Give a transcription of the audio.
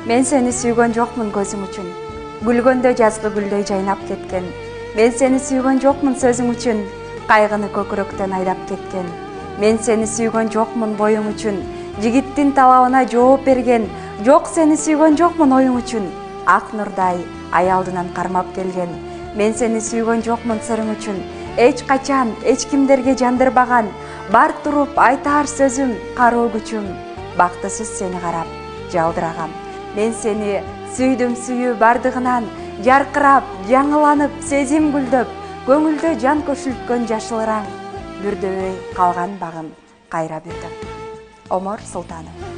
Мен сени сүйгөн жокмун көзүң үчүн. Күлгөндө жазгы гүлдөй жайнап кеткен. Мен сени сүйгөн жокмун сөзүң үчүн. Кайгыны көкүрөктөн айдап кеткен. Мен сени сүйгөн жокмун боюң үчүн. Жигиттин талабына жооп берген. Жок, сени сүйгөн жокмун оюң үчүн. Ак нурдай аялдынан кармап келген. Мен сени сүйгөн жокмун сырың үчүн. Эч качан эч кимдерге жандырбаган. Бар туруп айтаар сөзүм, кароо күчүм. Бактысыз сени карап жалдырагам. Мен сени сүйдүм сүйүү бардыгынан, жаркырап, жаңыланып, сезим гүлдөп, көңүлдө жан көшүлткөн жашыл ыраң, бүрдөбөй калган багым кайра бирдим. Омар Султанов.